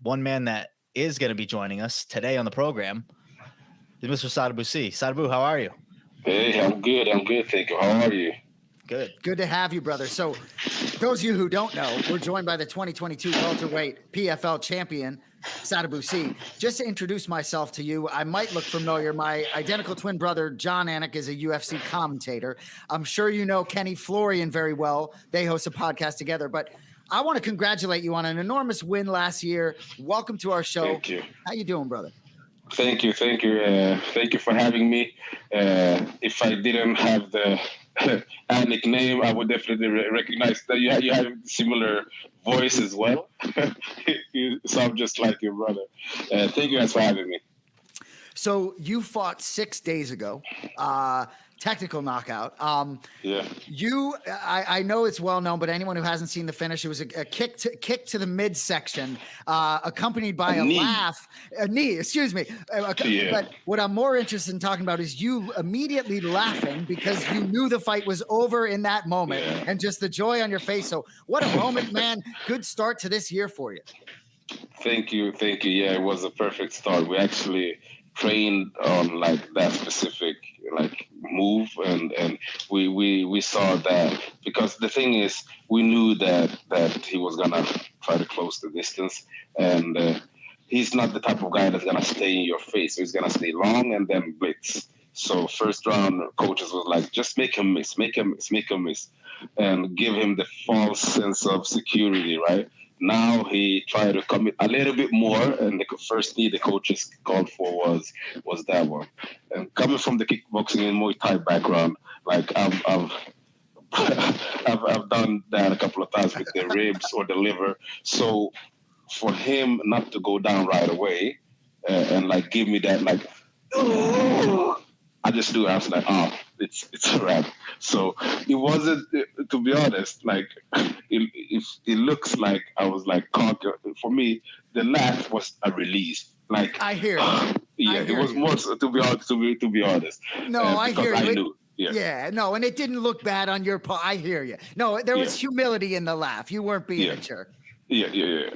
one man that is going to be joining us today on the program is Mr. Sadibou. Sadibou, how are you? Hey, I'm good. Thank you. How are you? Good to have you, brother. So those of you who don't know, we're joined by the 2022 welterweight PFL champion, Sadibou. Just to introduce myself to you, I might look familiar. My identical twin brother, John Anik, is a UFC commentator. I'm sure you know Kenny Florian very well. They host a podcast together, but I want to congratulate you on an enormous win last year. Welcome to our show. Thank you. How you doing, brother? Thank you. Thank you for having me. If I didn't have the Anik name, I would definitely recognize that you have similar voice as well. You sound just like your brother. Thank you guys for having me. So you fought 6 days ago. Technical knockout. Yeah. I know it's well known, but anyone who hasn't seen the finish, it was a kick to the midsection, accompanied by a knee. Excuse me. Yeah. But what I'm more interested in talking about is you immediately laughing because you knew the fight was over in that moment, and just the joy on your face. So what a moment, man! Good start to this year for you. Thank you. Yeah, it was a perfect start. We actually trained on like that specific move, and we saw that, because the thing is, we knew that he was gonna try to close the distance, and he's not the type of guy that's gonna stay in your face. He's gonna stay long and then blitz. So first round, coaches was like, just make him miss, and give him the false sense of security, right? Now he tried to commit a little bit more, and the first knee the coaches called for was that one. And coming from the kickboxing and Muay Thai background, like I've done that a couple of times with the ribs or the liver. So for him not to go down right away and like give me that like, I just do. I was like, it's a wrap. So it wasn't, to be honest, like it looks like I was like conquered. For me, the laugh was a release. Like I hear it was more so, to be honest. No, I hear you. I knew. Yeah, no, and it didn't look bad on your part. I hear you. No, there was humility in the laugh. You weren't being a jerk. Yeah.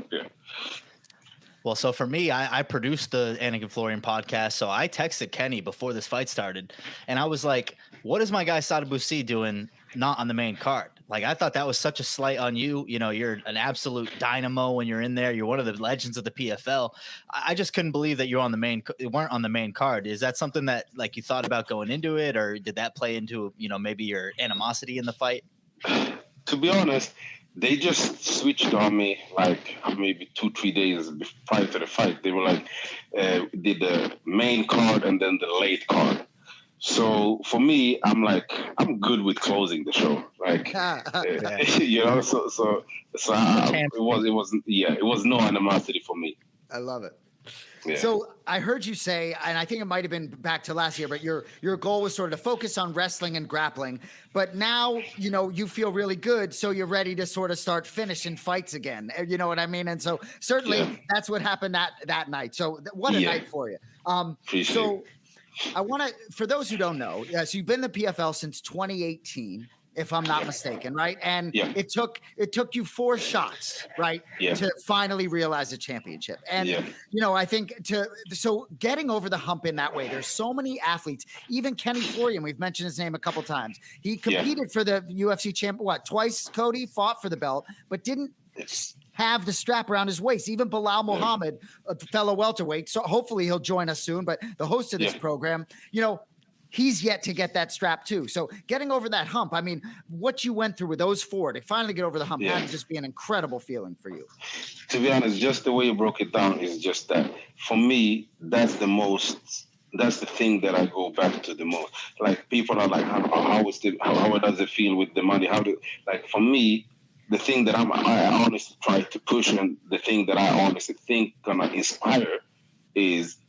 Well, so for me, I produced the Anik and Florian podcast. So I texted Kenny before this fight started, and I was like, what is my guy Sadibou doing not on the main card? Like, I thought that was such a slight on you. You know, you're an absolute dynamo when you're in there. You're one of the legends of the PFL. I just couldn't believe that weren't on the main card. Is that something that like you thought about going into it, or did that play into, you know, maybe your animosity in the fight? To be honest, they just switched on me like maybe 2-3 days prior to the fight. They were like, did the main card and then the late card. So for me, I'm like, I'm good with closing the show. Like, you know, so it was no animosity for me. I love it. Yeah. So I heard you say, and I think it might have been back to last year, but your goal was sort of to focus on wrestling and grappling. But now, you know, you feel really good, so you're ready to sort of start finishing fights again. You know what I mean? And so certainly that's what happened that night. So what a night for you. So I want to, for those who don't know, so you've been in the PFL since 2018. If I'm not mistaken, right? And it took you 4 shots, right, to finally realize the championship. And you know, I think so getting over the hump in that way. There's so many athletes. Even Kenny Florian, we've mentioned his name a couple times. He competed for the UFC champ twice. Cody fought for the belt, but didn't have the strap around his waist. Even Bilal Muhammad, a fellow welterweight. So hopefully he'll join us soon. But the host of this program, you know, he's yet to get that strap too. So getting over that hump, I mean, what you went through with those 4 to finally get over the hump had to just be an incredible feeling for you. To be honest, just the way you broke it down is just that. For me, that's the thing that I go back to the most. Like, people are like, how does it feel with the money? For me, the thing that I honestly try to push, and the thing that I honestly think gonna inspire is,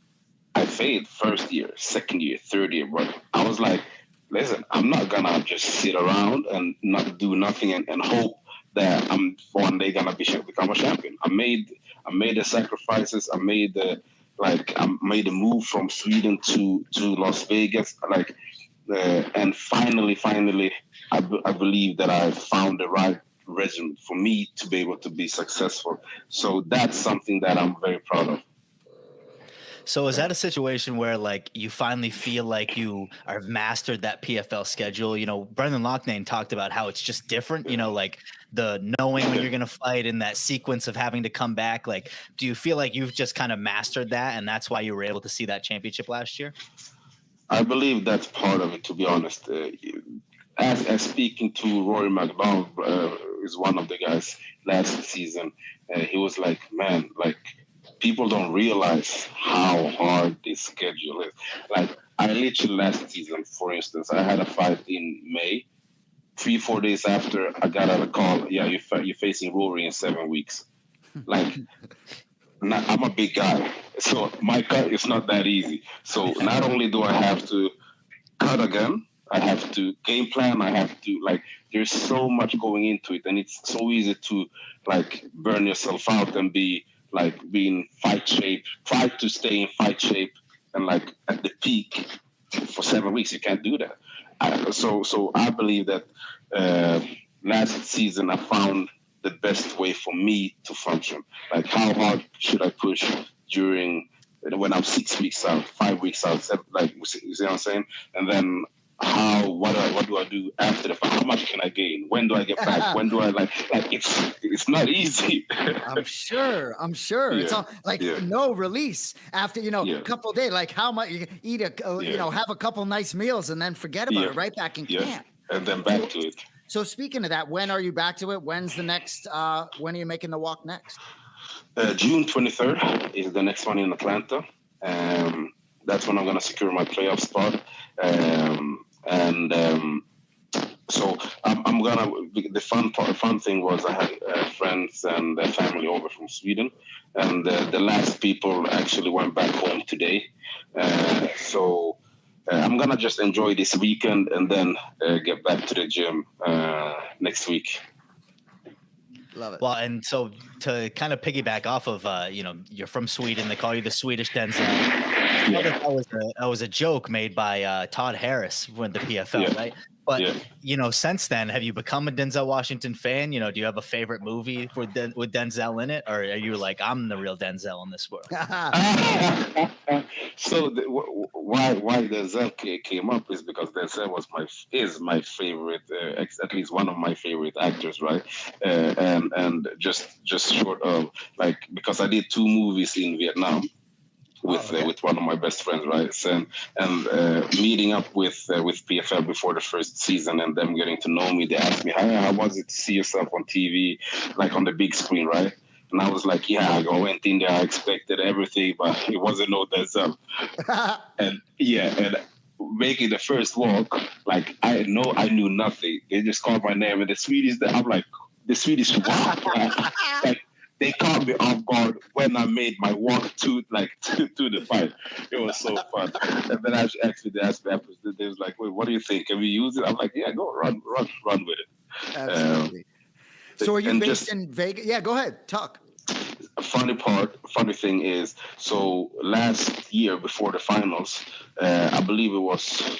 I failed first year, second year, third year, but I was like, listen, I'm not gonna just sit around and not do nothing and hope that I'm one day gonna become a champion. I made the sacrifices. I made the move from Sweden to Las Vegas. And finally, I believe that I found the right regimen for me to be able to be successful. So that's something that I'm very proud of. So is that a situation where like you finally feel like you are mastered that PFL schedule? You know, Brendan Loughnane talked about how it's just different, you know, like the knowing when you're going to fight and that sequence of having to come back. Like, do you feel like you've just kind of mastered that and that's why you were able to see that championship last year? I believe that's part of it, to be honest. As speaking to Rory McDonald, is one of the guys last season, he was like, man, like, people don't realize how hard this schedule is. Like, I literally last season, for instance, I had a fight in May. 3-4 days after, I got a call. Yeah, you're facing Rory in 7 weeks. Like, I'm a big guy, so my cut is not that easy. So not only do I have to cut again, I have to game plan. I have to, like, there's so much going into it, and it's so easy to like burn yourself out and be in fight shape, try to stay in fight shape and like at the peak for 7 weeks. You can't do that. So I believe that last season I found the best way for me to function. Like, how hard should I push during when I'm 6 weeks out, 5 weeks out, like, you see what I'm saying? And then what do I do after the fight? How much can I gain? When do I get back? When do I like it's not easy. I'm sure. Yeah, It's all like no release after, a couple of days. Like, how much you can eat have a couple nice meals and then forget about it, right back in camp. And then back to it. So speaking of that, when are you back to it? When's the next when are you making the walk next? June 23rd is the next one in Atlanta. That's when I'm going to secure my playoff spot. So I'm gonna. The fun thing was I had friends and family over from Sweden, and the last people actually went back home today. So I'm gonna just enjoy this weekend and then get back to the gym next week. Love it. Well, and so to kind of piggyback off of, you're from Sweden. They call you the Swedish Denzel. That was a joke made by Todd Harris when the PFL, right? But, since then, have you become a Denzel Washington fan? Do you have a favorite movie with Denzel in it? Or are you like, I'm the real Denzel in this world? So why Denzel came up is because Denzel is my favorite, at least one of my favorite actors, right? And just short of, like, because I did 2 movies in Vietnam with one of my best friends, right? And meeting up with PFL before the first season and them getting to know me, they asked me, how was it to see yourself on TV, like on the big screen, right? And I was like, I went in there, I expected everything, but it wasn't no Denzel. and making the first walk, like, I knew nothing. They just called my name, and the Swedish, I'm like, the Swedish walk, like, they caught me off guard when I made my walk to the fight. It was so fun. And then actually they asked me after, they was like, wait, what do you think? Can we use it? I'm like, yeah, go run with it. Absolutely. So are you based in Vegas? Yeah, go ahead, talk. Funny thing is, so last year before the finals, I believe it was,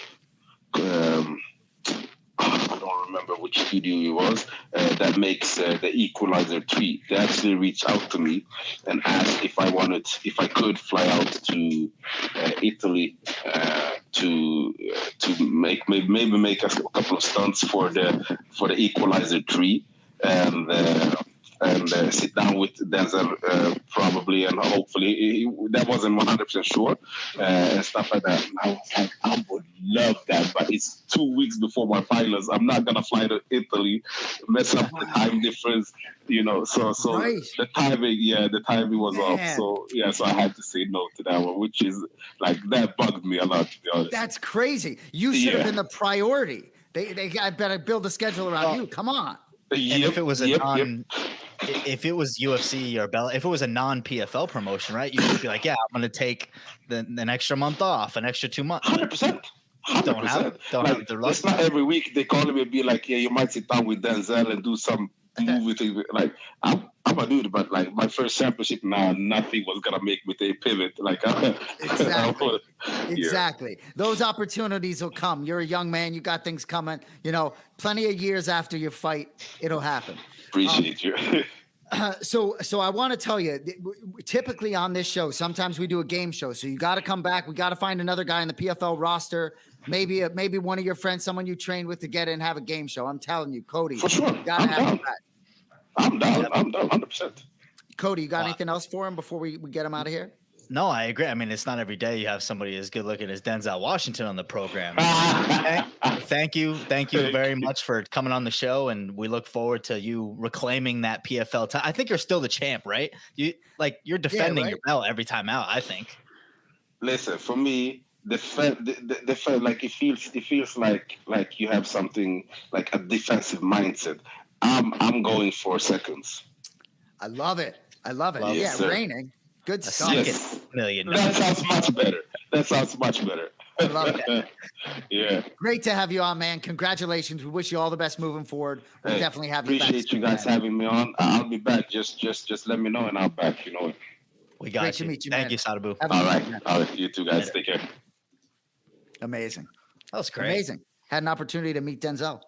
I don't remember which studio it was, that makes the Equalizer 3. They actually reached out to me and asked if I could fly out to Italy to maybe make a couple of stunts for the Equalizer 3 and sit down with Denzel probably, and hopefully that wasn't 100% sure, and stuff like that. And I was like, I would love that, but it's 2 weeks before my finals. I'm not gonna fly to Italy, mess up the time difference, So right. the timing was off. So I had to say no to that one, which is like, that bugged me a lot, to be honest. That's crazy. You should have been the priority. They I better build a schedule around you. Come on. And if it was if it was UFC or Bella, if it was a non-PFL promotion, right? You'd just be like, yeah, I'm going to take an extra month off, an extra 2 months. 100%. Don't have the luck. It's not every week they call me and be like, yeah, you might sit down with Denzel and do some movie thing. Like, I'm a dude, but like my first championship, nothing was gonna make me take pivot. Like, exactly. Those opportunities will come. You're a young man. You got things coming. Plenty of years after your fight, it'll happen. Appreciate you. So I want to tell you, typically on this show, sometimes we do a game show. So you got to come back. We got to find another guy in the PFL roster, maybe one of your friends, someone you trained with, to get in and have a game show. I'm telling you, Cody. For sure. You gotta have him back. I'm down. 100%. Cody, you got anything else for him before we get him out of here? No, I agree. I mean, it's not every day you have somebody as good looking as Denzel Washington on the program. Thank you very much for coming on the show, and we look forward to you reclaiming that PFL time. I think you're still the champ, right? You're defending your belt every time out. I think. Listen, for me, the like it feels like you have something like a defensive mindset. I'm going for seconds. I love it. Yes, sir. Reigning. Good stuff. Yes. $1 million. That sounds much better. I love it. Yeah. Great to have you on, man. Congratulations. We wish you all the best moving forward. We'll definitely have you back. Appreciate you guys having me on. I'll be back. Just let me know and I'll back, We got Great to meet you, Thank man. you, Sadibou. All right. You too, guys. Take care. Amazing. That was great. Amazing. Had an opportunity to meet Denzel.